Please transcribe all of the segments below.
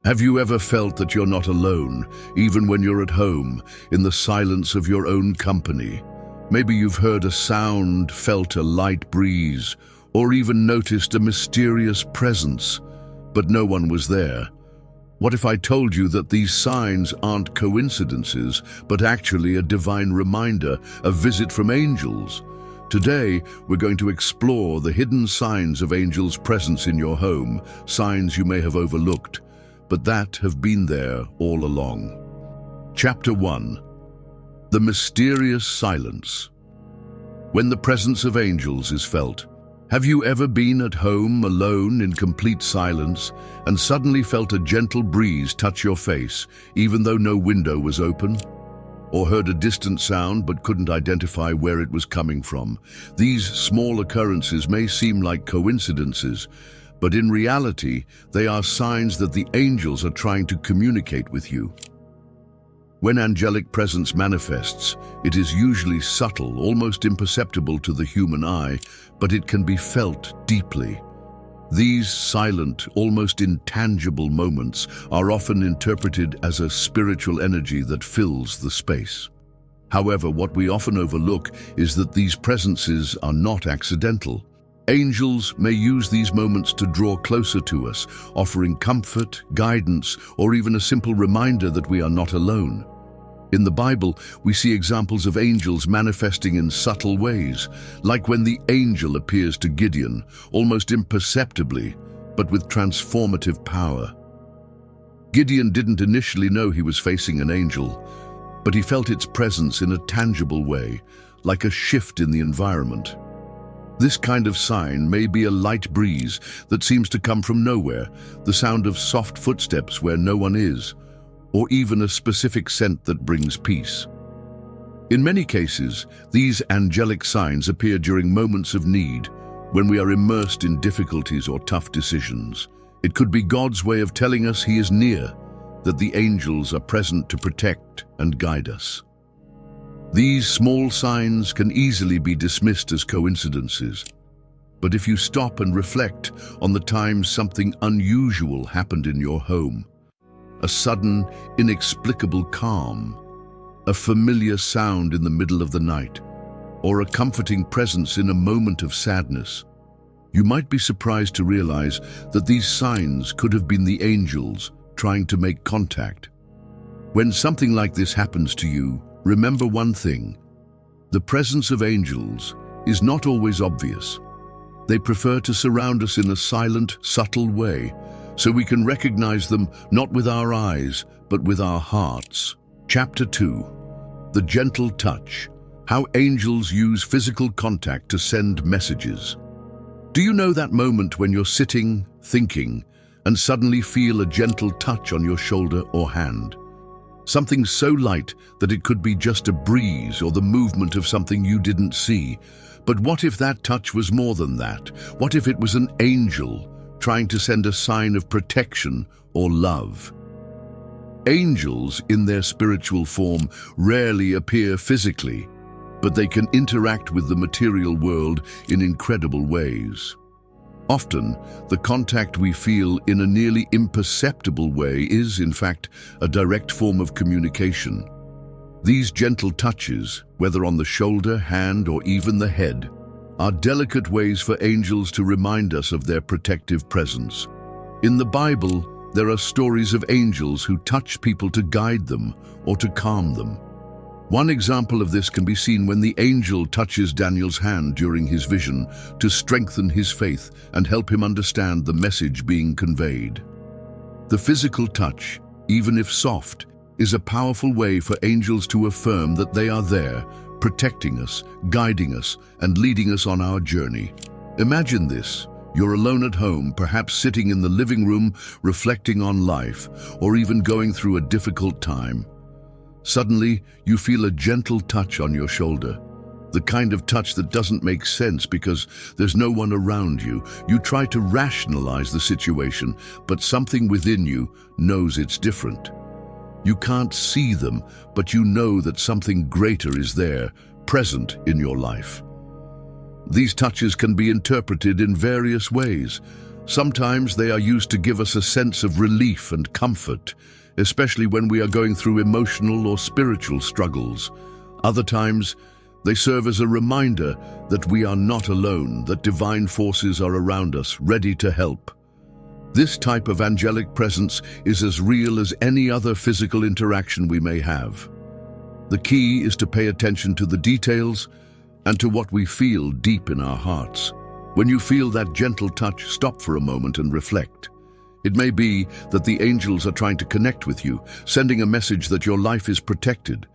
Have you ever felt that you're not alone, even when you're at home, in the silence of your own company? Maybe you've heard a sound, felt a light breeze, or even noticed a mysterious presence, but no one was there. What if I told you that these signs aren't coincidences, but actually a divine reminder, a visit from angels? Today, we're going to explore the hidden signs of angels' presence in your home, signs you may have overlooked, but that have been there all along. Chapter 1. The mysterious silence. When the presence of angels is felt, have you ever been at home alone in complete silence and suddenly felt a gentle breeze touch your face, even though no window was open? Or heard a distant sound but couldn't identify where it was coming from? These small occurrences may seem like coincidences, but in reality, they are signs that the angels are trying to communicate with you. When angelic presence manifests, it is usually subtle, almost imperceptible to the human eye, but it can be felt deeply. These silent, almost intangible moments are often interpreted as a spiritual energy that fills the space. However, what we often overlook is that these presences are not accidental. Angels may use these moments to draw closer to us, offering comfort, guidance, or even a simple reminder that we are not alone. In the Bible, we see examples of angels manifesting in subtle ways, like when the angel appears to Gideon, almost imperceptibly, but with transformative power. Gideon didn't initially know he was facing an angel, but he felt its presence in a tangible way, like a shift in the environment. This kind of sign may be a light breeze that seems to come from nowhere, the sound of soft footsteps where no one is, or even a specific scent that brings peace. In many cases, these angelic signs appear during moments of need, when we are immersed in difficulties or tough decisions. It could be God's way of telling us He is near, that the angels are present to protect and guide us. These small signs can easily be dismissed as coincidences, but if you stop and reflect on the times something unusual happened in your home, a sudden, inexplicable calm, a familiar sound in the middle of the night, or a comforting presence in a moment of sadness, you might be surprised to realize that these signs could have been the angels trying to make contact. When something like this happens to you, remember one thing: the presence of angels is not always obvious. They prefer to surround us in a silent, subtle way, so we can recognize them not with our eyes, but with our hearts. Chapter 2. The gentle touch. How angels use physical contact to send messages. Do you know that moment when you're sitting, thinking, and suddenly feel a gentle touch on your shoulder or hand? Something so light that it could be just a breeze or the movement of something you didn't see. But what if that touch was more than that? What if it was an angel trying to send a sign of protection or love? Angels, in their spiritual form, rarely appear physically, but they can interact with the material world in incredible ways. Often, the contact we feel in a nearly imperceptible way is, in fact, a direct form of communication. These gentle touches, whether on the shoulder, hand, or even the head, are delicate ways for angels to remind us of their protective presence. In the Bible, there are stories of angels who touch people to guide them or to calm them. One example of this can be seen when the angel touches Daniel's hand during his vision to strengthen his faith and help him understand the message being conveyed. The physical touch, even if soft, is a powerful way for angels to affirm that they are there, protecting us, guiding us, and leading us on our journey. Imagine this. You're alone at home, perhaps sitting in the living room, reflecting on life, or even going through a difficult time. Suddenly, you feel a gentle touch on your shoulder. The kind of touch that doesn't make sense because there's no one around you. You try to rationalize the situation, but something within you knows it's different. You can't see them, but you know that something greater is there, present in your life. These touches can be interpreted in various ways. Sometimes they are used to give us a sense of relief and comfort, especially when we are going through emotional or spiritual struggles. Other times, they serve as a reminder that we are not alone, that divine forces are around us, ready to help. This type of angelic presence is as real as any other physical interaction we may have. The key is to pay attention to the details and to what we feel deep in our hearts. When you feel that gentle touch, stop for a moment and reflect. It may be that the angels are trying to connect with you, sending a message that your life is protected,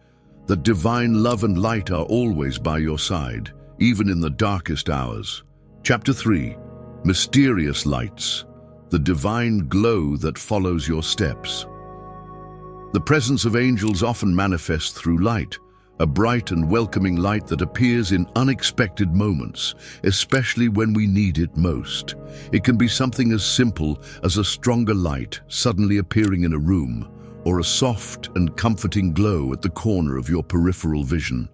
that divine love and light are always by your side, even in the darkest hours. Chapter 3. Mysterious Lights. The divine glow that follows your steps. The presence of angels often manifests through light, a bright and welcoming light that appears in unexpected moments, especially when we need it most. It can be something as simple as a stronger light suddenly appearing in a room, or a soft and comforting glow at the corner of your peripheral vision.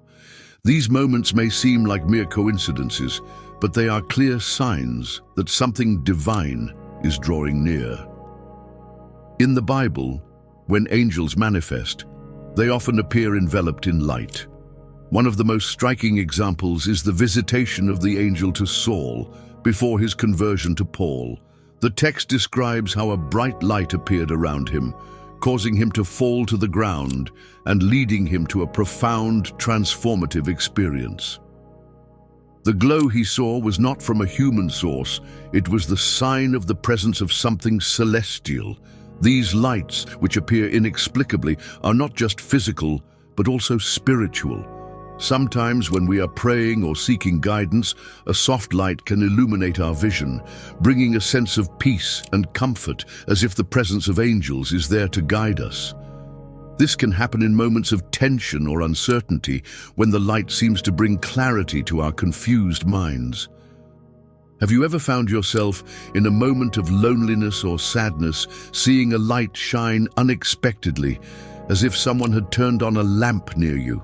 These moments may seem like mere coincidences, but they are clear signs that something divine is drawing near. In the Bible, when angels manifest, they often appear enveloped in light. One of the most striking examples is the visitation of the angel to Saul before his conversion to Paul. The text describes how a bright light appeared around him, causing him to fall to the ground and leading him to a profound, transformative experience. The glow he saw was not from a human source, it was the sign of the presence of something celestial. These lights, which appear inexplicably, are not just physical, but also spiritual. Sometimes when we are praying or seeking guidance, a soft light can illuminate our vision, bringing a sense of peace and comfort, as if the presence of angels is there to guide us. This can happen in moments of tension or uncertainty, when the light seems to bring clarity to our confused minds. Have you ever found yourself in a moment of loneliness or sadness, seeing a light shine unexpectedly, as if someone had turned on a lamp near you?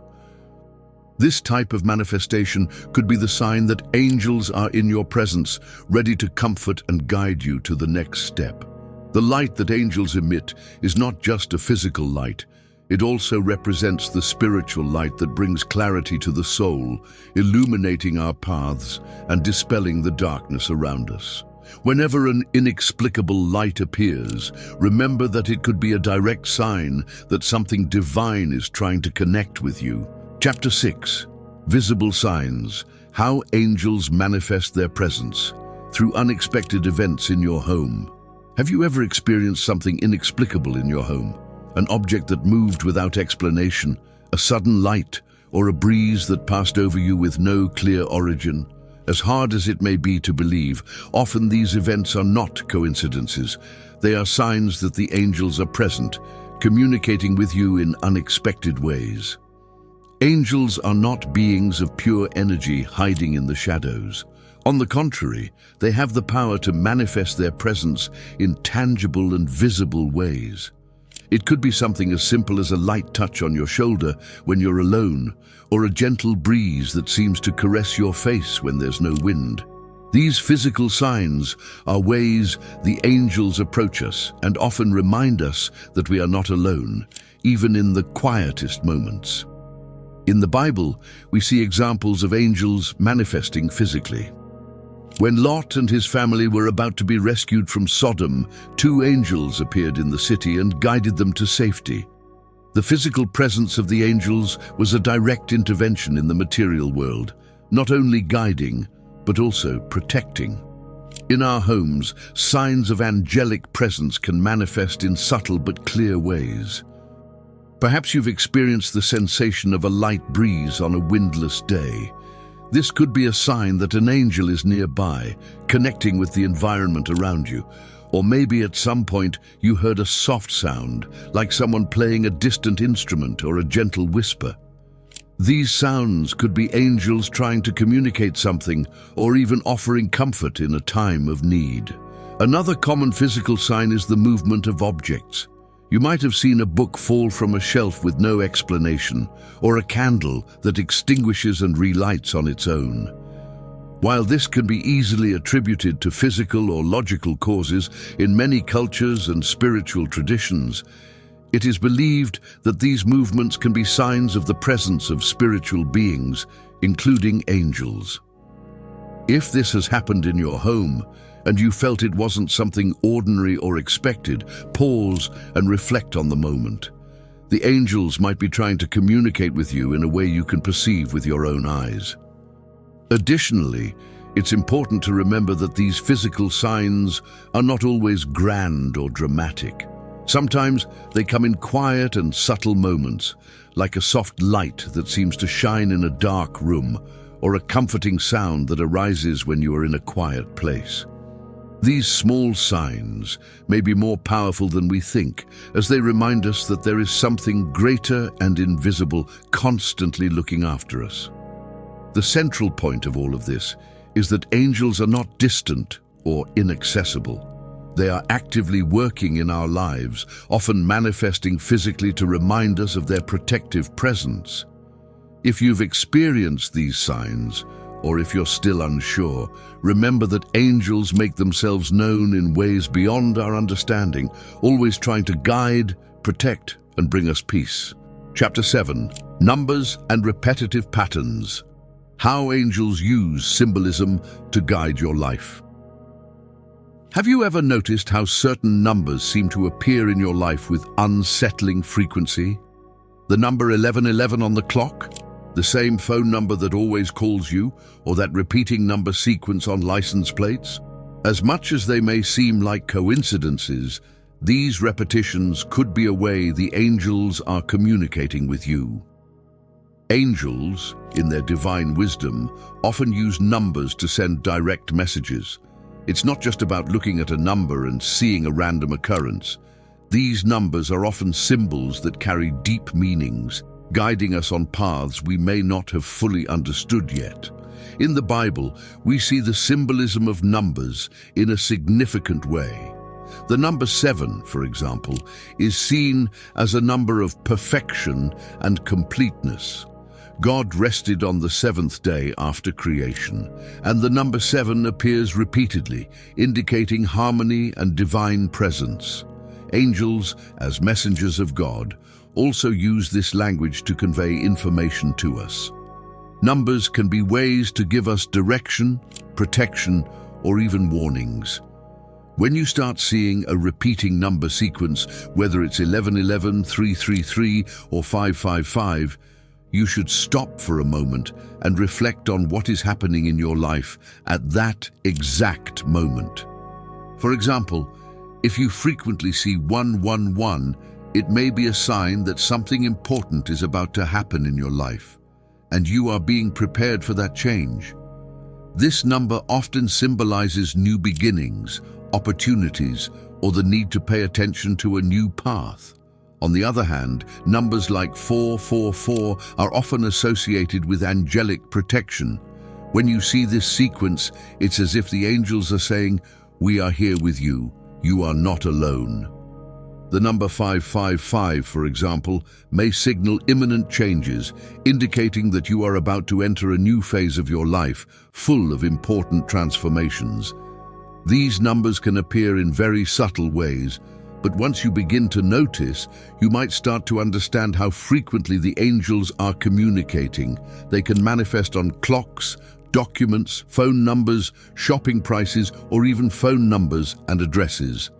This type of manifestation could be the sign that angels are in your presence, ready to comfort and guide you to the next step. The light that angels emit is not just a physical light. It also represents the spiritual light that brings clarity to the soul, illuminating our paths and dispelling the darkness around us. Whenever an inexplicable light appears, remember that it could be a direct sign that something divine is trying to connect with you. Chapter 6. Visible Signs. How angels manifest their presence through unexpected events in your home. Have you ever experienced something inexplicable in your home? An object that moved without explanation, a sudden light, or a breeze that passed over you with no clear origin? As hard as it may be to believe, often these events are not coincidences. They are signs that the angels are present, communicating with you in unexpected ways. Angels are not beings of pure energy hiding in the shadows. On the contrary, they have the power to manifest their presence in tangible and visible ways. It could be something as simple as a light touch on your shoulder when you're alone, or a gentle breeze that seems to caress your face when there's no wind. These physical signs are ways the angels approach us and often remind us that we are not alone, even in the quietest moments. In the Bible, we see examples of angels manifesting physically. When Lot and his family were about to be rescued from Sodom, 2 angels appeared in the city and guided them to safety. The physical presence of the angels was a direct intervention in the material world, not only guiding, but also protecting. In our homes, signs of angelic presence can manifest in subtle but clear ways. Perhaps you've experienced the sensation of a light breeze on a windless day. This could be a sign that an angel is nearby, connecting with the environment around you. Or maybe at some point you heard a soft sound, like someone playing a distant instrument or a gentle whisper. These sounds could be angels trying to communicate something, or even offering comfort in a time of need. Another common physical sign is the movement of objects. You might have seen a book fall from a shelf with no explanation, or a candle that extinguishes and relights on its own. While this can be easily attributed to physical or logical causes in many cultures and spiritual traditions, it is believed that these movements can be signs of the presence of spiritual beings, including angels. If this has happened in your home, and you felt it wasn't something ordinary or expected, pause and reflect on the moment. The angels might be trying to communicate with you in a way you can perceive with your own eyes. Additionally, it's important to remember that these physical signs are not always grand or dramatic. Sometimes they come in quiet and subtle moments, like a soft light that seems to shine in a dark room, or a comforting sound that arises when you are in a quiet place. These small signs may be more powerful than we think, as they remind us that there is something greater and invisible constantly looking after us. The central point of all of this is that angels are not distant or inaccessible. They are actively working in our lives, often manifesting physically to remind us of their protective presence. If you've experienced these signs, or if you're still unsure, remember that angels make themselves known in ways beyond our understanding, always trying to guide, protect, and bring us peace. Chapter 7. Numbers and Repetitive Patterns. How angels use symbolism to guide your life. Have you ever noticed how certain numbers seem to appear in your life with unsettling frequency? The number 1111 on the clock? The same phone number that always calls you, or that repeating number sequence on license plates? As much as they may seem like coincidences, these repetitions could be a way the angels are communicating with you. Angels, in their divine wisdom, often use numbers to send direct messages. It's not just about looking at a number and seeing a random occurrence. These numbers are often symbols that carry deep meanings, guiding us on paths we may not have fully understood yet. In the Bible, we see the symbolism of numbers in a significant way. The number 7, for example, is seen as a number of perfection and completeness. God rested on the seventh day after creation, and the number 7 appears repeatedly, indicating harmony and divine presence. Angels, as messengers of God, also use this language to convey information to us. Numbers can be ways to give us direction, protection, or even warnings. When you start seeing a repeating number sequence, whether it's 1111, 333, or 555, you should stop for a moment and reflect on what is happening in your life at that exact moment. For example, if you frequently see 111, it may be a sign that something important is about to happen in your life, and you are being prepared for that change. This number often symbolizes new beginnings, opportunities, or the need to pay attention to a new path. On the other hand, numbers like 444 are often associated with angelic protection. When you see this sequence, it's as if the angels are saying, "We are here with you. You are not alone." The number 555, for example, may signal imminent changes, indicating that you are about to enter a new phase of your life, full of important transformations. These numbers can appear in very subtle ways, but once you begin to notice, you might start to understand how frequently the angels are communicating. They can manifest on clocks, documents, phone numbers, shopping prices, or even phone numbers and addresses.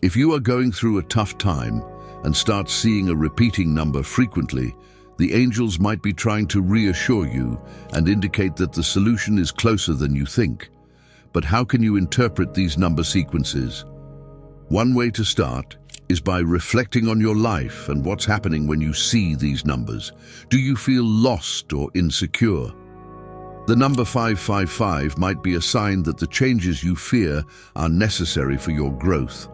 If you are going through a tough time and start seeing a repeating number frequently, the angels might be trying to reassure you and indicate that the solution is closer than you think. But how can you interpret these number sequences? One way to start is by reflecting on your life and what's happening when you see these numbers. Do you feel lost or insecure? The number 555 might be a sign that the changes you fear are necessary for your growth.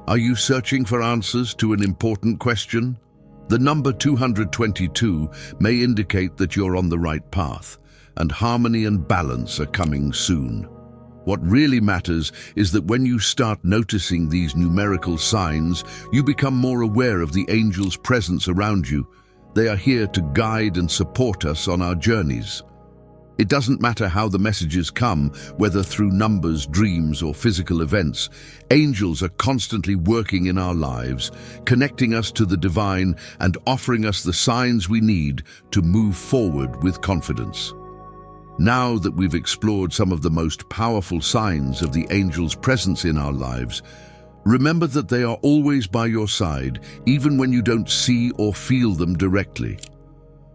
Are you searching for answers to an important question? The number 222 may indicate that you're on the right path, and harmony and balance are coming soon. What really matters is that when you start noticing these numerical signs, you become more aware of the angels' presence around you. They are here to guide and support us on our journeys. It doesn't matter how the messages come, whether through numbers, dreams, or physical events. Angels are constantly working in our lives, connecting us to the divine and offering us the signs we need to move forward with confidence. Now that we've explored some of the most powerful signs of the angels' presence in our lives, remember that they are always by your side, even when you don't see or feel them directly.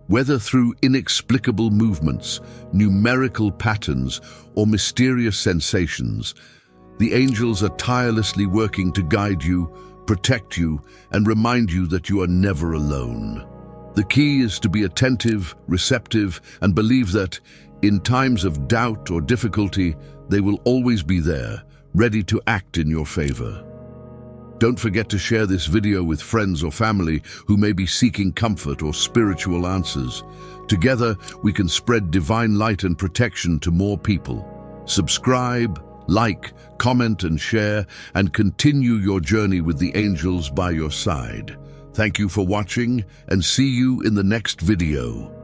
Whether through inexplicable movements, numerical patterns, or mysterious sensations, the angels are tirelessly working to guide you, protect you, and remind you that you are never alone. The key is to be attentive, receptive, and believe that, in times of doubt or difficulty, they will always be there, ready to act in your favor. Don't forget to share this video with friends or family who may be seeking comfort or spiritual answers. Together, we can spread divine light and protection to more people. Subscribe, like, comment, and share, and continue your journey with the angels by your side. Thank you for watching, and see you in the next video.